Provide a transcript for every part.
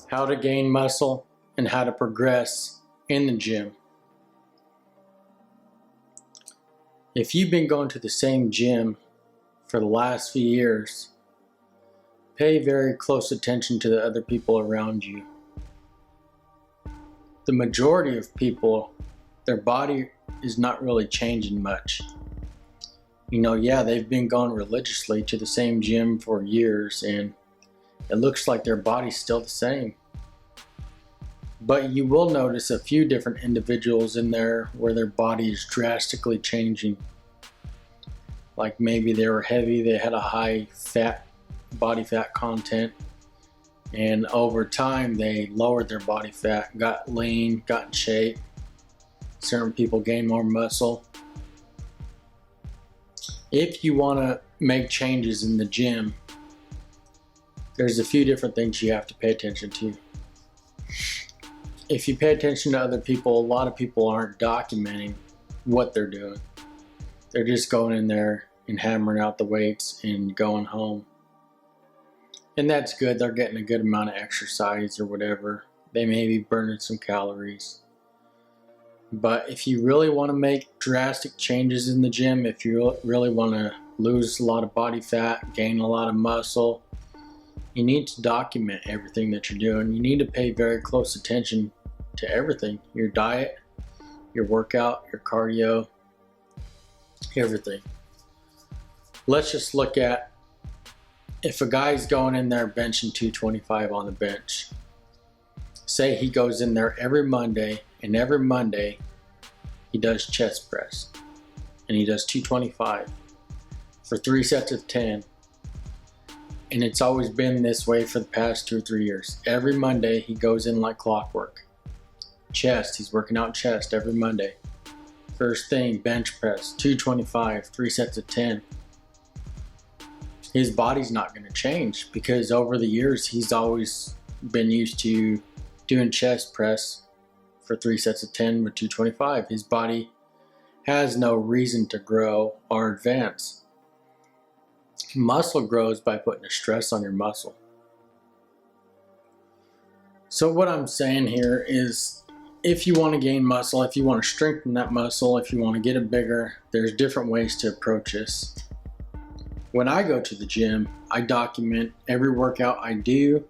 how to gain muscle, and how to progress in the gym. If you've been going to the same gym for the last few years, pay very close attention to the other people around you. The majority of people, their body is not really changing much. Yeah, they've been going religiously to the same gym for years and it looks like their body's still the same. But you will notice a few different individuals in there where their body is drastically changing. Like maybe they were heavy, they had a high body fat content, and over time they lowered their body fat, got lean, got in shape. Certain people gain more muscle. If you want to make changes in the gym, there's a few different things you have to pay attention to. If you pay attention to other people, a lot of people aren't documenting what they're doing. They're just going in there and hammering out the weights and going home. And that's good. They're getting a good amount of exercise or whatever. They may be burning some calories. But if you really want to make drastic changes in the gym, if you really want to lose a lot of body fat, gain a lot of muscle, you need to document everything that you're doing. You need to pay very close attention to everything. Your diet, your workout, your cardio, everything. Let's just look at if a guy's going in there benching 225 on the bench. Say he goes in there every Monday, and every Monday he does chest press. And he does 225 for 3 sets of 10. And it's always been this way for the past 2 or 3 years. Every Monday he goes in like clockwork. Chest, he's working out chest every Monday. First thing, bench press, 225, 3 sets of 10. His body's not going to change because over the years he's always been used to doing chest press for 3 sets of 10 with 225. His body has no reason to grow or advance. Muscle grows by putting a stress on your muscle. So what I'm saying here is if you want to gain muscle, if you want to strengthen that muscle, if you want to get it bigger, there's different ways to approach this. When I go to the gym, I document every workout I do,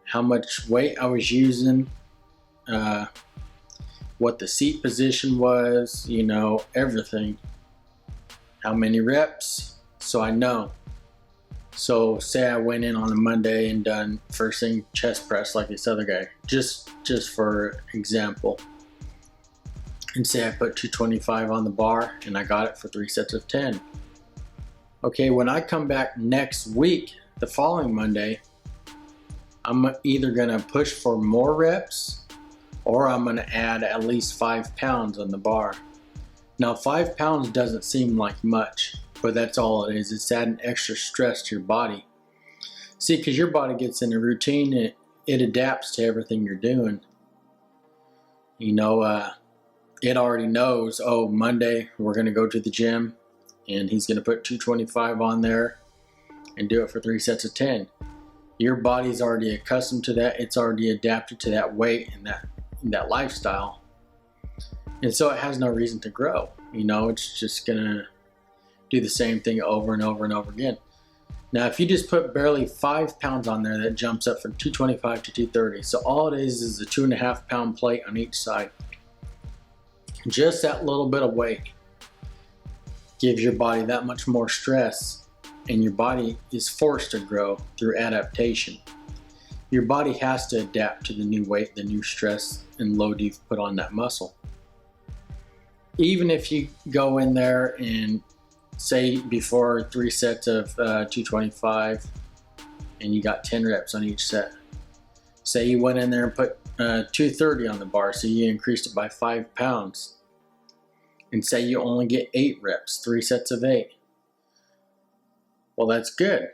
how much weight I was using, what the seat position was, everything. How many reps, so I know. So say I went in on a Monday and done first thing chest press like this other guy, just for example. And say I put 225 on the bar and I got it for 3 sets of 10. Okay, when I come back next week, the following Monday, I'm either gonna push for more reps or I'm gonna add at least 5 pounds on the bar. Now 5 pounds doesn't seem like much, but that's all it is. It's adding extra stress to your body. See, because your body gets in a routine, it adapts to everything you're doing. It already knows, oh, Monday we're gonna go to the gym and he's gonna put 225 on there and do it for 3 sets of 10. Your body's already accustomed to that. It's already adapted to that weight and that lifestyle. And so it has no reason to grow. It's just gonna do the same thing over and over and over again. Now, if you just put barely 5 pounds on there, that jumps up from 225 to 230. So all it is a 2.5 pound plate on each side. Just that little bit of weight gives your body that much more stress, and your body is forced to grow through adaptation. Your body has to adapt to the new weight, the new stress and load you've put on that muscle. Even if you go in there and say before 3 sets of 225 and you got 10 reps on each set. Say you went in there and put 230 on the bar, so you increased it by 5 pounds. And say you only get 8 reps, 3 sets of 8. Well, that's good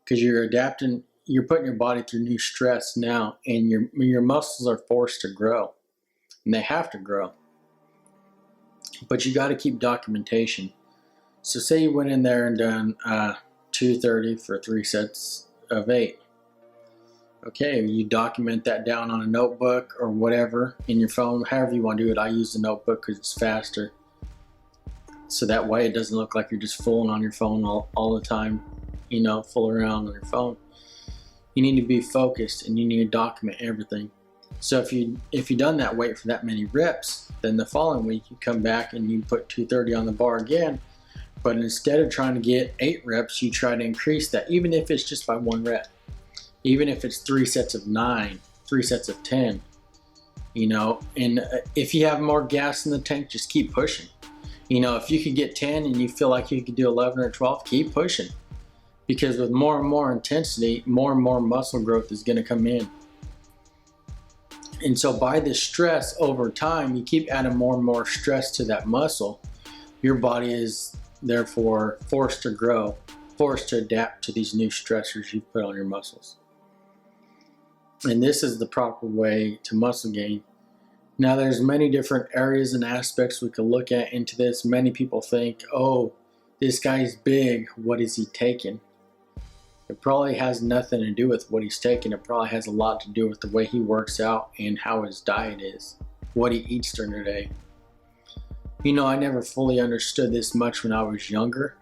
because you're adapting, you're putting your body through new stress now, and your muscles are forced to grow, and they have to grow. But you got to keep documentation. So say you went in there and done 230 for 3 sets of 8. Okay, you document that down on a notebook or whatever in your phone, however you want to do it. I use the notebook because it's faster. So that way it doesn't look like you're just fooling on your phone all the time, fool around on your phone. You need to be focused and you need to document everything. So if you done that weight for that many reps, then the following week you come back and you put 230 on the bar again. But instead of trying to get 8 reps, you try to increase that, even if it's just by 1 rep. Even if it's 3 sets of 9, 3 sets of 10, and if you have more gas in the tank, just keep pushing. If you could get 10 and you feel like you could do 11 or 12, keep pushing. Because with more and more intensity, more and more muscle growth is going to come in. And so by the stress over time, you keep adding more and more stress to that muscle. Your body is therefore forced to grow, forced to adapt to these new stressors you've put on your muscles. And this is the proper way to muscle gain. Now there's many different areas and aspects we could look at into this. Many people think, oh, this guy's big, what is he taking? It probably has nothing to do with what he's taking. It probably has a lot to do with the way he works out and how his diet is, what he eats during the day. I never fully understood this much when I was younger.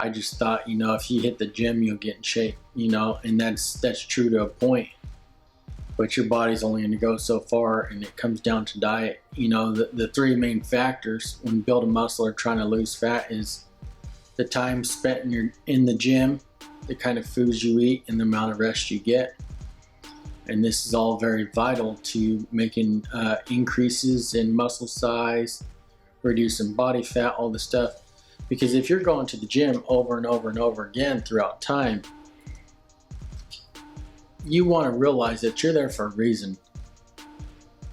I just thought, if you hit the gym, you'll get in shape, and that's true to a point. But your body's only going to go so far, and it comes down to diet. The 3 main factors when building muscle or trying to lose fat is the time spent in the gym, the kind of foods you eat, and the amount of rest you get. And this is all very vital to making increases in muscle size, reducing body fat, all this stuff. Because if you're going to the gym over and over and over again throughout time, you want to realize that you're there for a reason.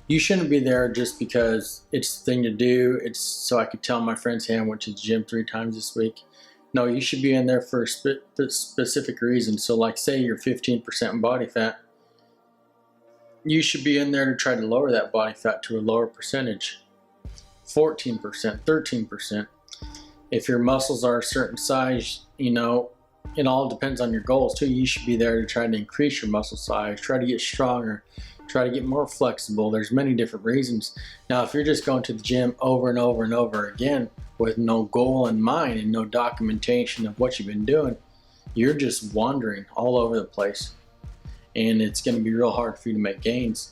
You shouldn't be there just because it's the thing to do. It's so I could tell my friends, hey, I went to the gym 3 times this week. No, you should be in there for a specific reason. So like say you're 15% body fat, you should be in there to try to lower that body fat to a lower percentage. 14%, 13%. If your muscles are a certain size, it all depends on your goals too. You should be there to try to increase your muscle size, try to get stronger, try to get more flexible. There's many different reasons. Now, if you're just going to the gym over and over and over again with no goal in mind and no documentation of what you've been doing, you're just wandering all over the place. And it's going to be real hard for you to make gains.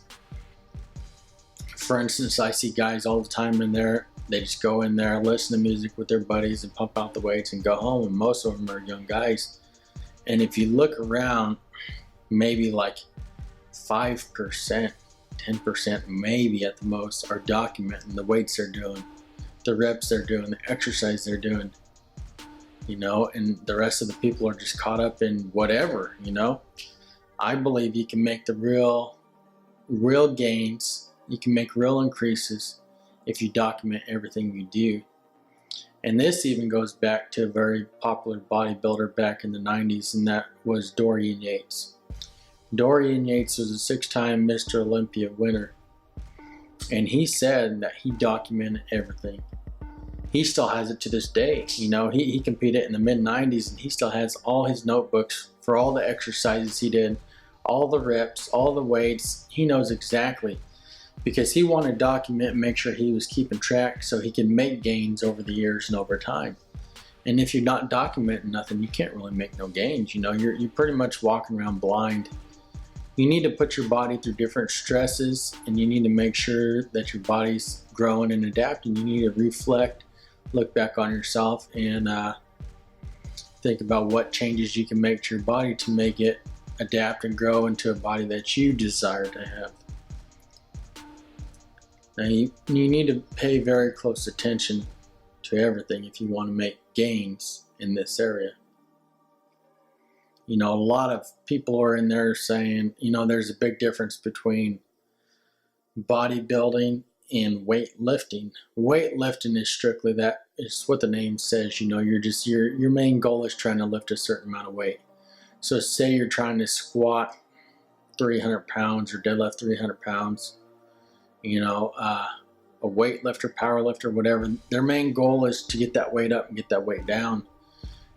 For instance, I see guys all the time in there. They just go in there, listen to music with their buddies and pump out the weights and go home. And most of them are young guys. And if you look around, maybe like 5%, 10% maybe at the most are documenting the weights they're doing, the reps they're doing, the exercise they're doing, and the rest of the people are just caught up in whatever, I believe you can make the real gains. You can make real increases if you document everything you do. And this even goes back to a very popular bodybuilder back in the 90s, and that was Dorian Yates. Dorian Yates was a 6-time Mr. Olympia winner. And he said that he documented everything. He still has it to this day. He competed in the mid-90s, and he still has all his notebooks for all the exercises he did, all the reps, all the weights. He knows exactly, because he wanted to document and make sure he was keeping track so he can make gains over the years and over time. And if you're not documenting nothing, you can't really make no gains. You're pretty much walking around blind. You need to put your body through different stresses, and you need to make sure that your body's growing and adapting. You need to reflect, look back on yourself, and think about what changes you can make to your body to make it adapt and grow into a body that you desire to have. Now, you need to pay very close attention to everything if you want to make gains in this area. A lot of people are in there saying, there's a big difference between bodybuilding and weightlifting. Weightlifting is strictly that. It's what the name says. Your main goal is trying to lift a certain amount of weight. So say you're trying to squat 300 pounds or deadlift 300 pounds. A weightlifter, power lifter, whatever, their main goal is to get that weight up and get that weight down.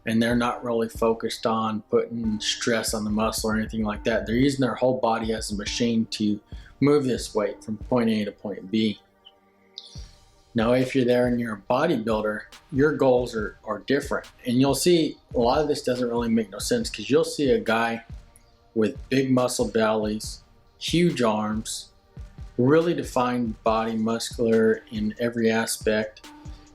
and they're not really focused on putting stress on the muscle or anything like that. They're using their whole body as a machine to move this weight from point A to point B. Now, if you're there and you're a bodybuilder, your goals are different. And you'll see a lot of this doesn't really make no sense, because you'll see a guy with big muscle bellies, huge arms, really defined body, muscular in every aspect,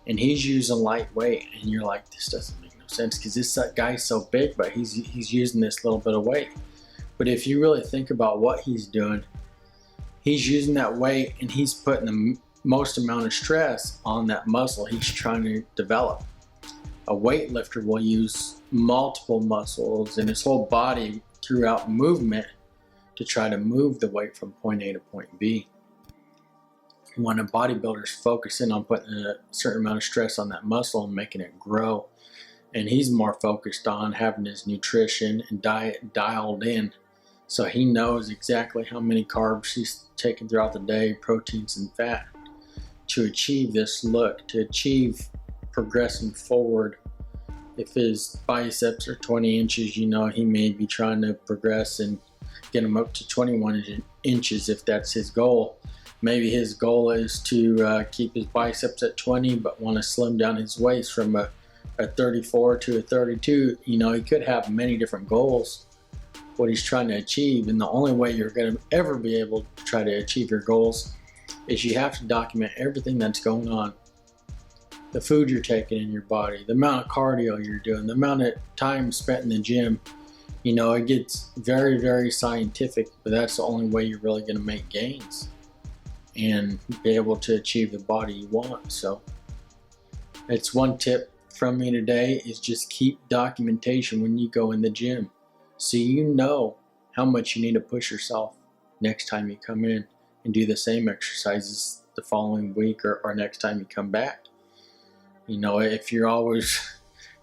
and he's using lightweight, and you're like, this doesn't make no sense, because this guy's so big, but he's using this little bit of weight. But if you really think about what he's doing, he's using that weight and he's putting the most amount of stress on that muscle he's trying to develop. A weightlifter will use multiple muscles in his whole body throughout movement to try to move the weight from point A to point B. When a bodybuilder is focusing on putting a certain amount of stress on that muscle and making it grow, and he's more focused on having his nutrition and diet dialed in, so he knows exactly how many carbs he's taking throughout the day, proteins and fat, to achieve this look, to achieve progressing forward. If his biceps are 20 inches, you know, he may be trying to progress and get them up to 21 inches if that's his goal. Maybe his goal is to keep his biceps at 20 but want to slim down his waist from a 34 to a 32. You know, he could have many different goals, what he's trying to achieve, and the only way you're going to ever be able to try to achieve your goals is you have to document everything that's going on. The food you're taking in your body, the amount of cardio you're doing, the amount of time spent in the gym. You know, it gets very, very scientific, but that's the only way you're really going to make gains and be able to achieve the body you want. So it's one tip from me today, is just keep documentation when you go in the gym, so you know how much you need to push yourself next time you come in, and do the same exercises the following week or next time you come back. You know, if you're always,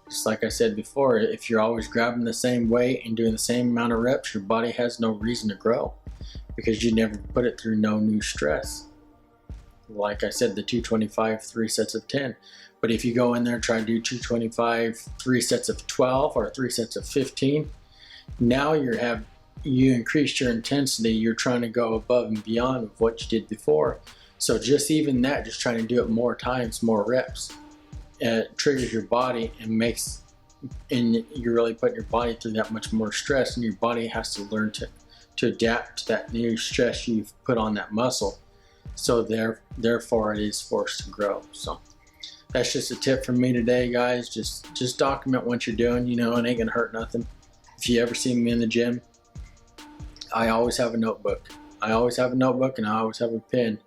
just like I said before, if you're always grabbing the same weight and doing the same amount of reps, your body has no reason to grow, because you never put it through no new stress. Like I said, the 225, 3 sets of 10. But if you go in there, try to do 225, 3 sets of 12 or 3 sets of 15, now you increased your intensity. You're trying to go above and beyond of what you did before. So just even that, just trying to do it more times, more reps, triggers your body and you're really putting your body through that much more stress, and your body has to learn to adapt to that new stress you've put on that muscle. So therefore it is forced to grow. So that's just a tip from me today, guys. Just document what you're doing. You know, it ain't gonna hurt nothing. If you ever see me in the gym, I always have a notebook. I always have a notebook, and I always have a pen,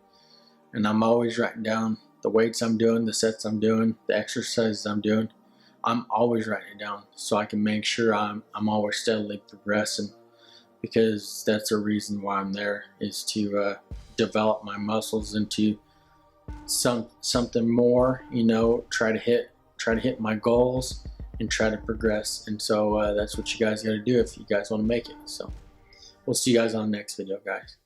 and I'm always writing down the weights I'm doing, the sets I'm doing, the exercises I'm doing. I'm always writing it down so I can make sure I'm always steadily progressing, because that's the reason why I'm there, is to develop my muscles into something more. You know, try to hit my goals and try to progress. And so that's what you guys got to do if you guys want to make it. So we'll see you guys on the next video, guys.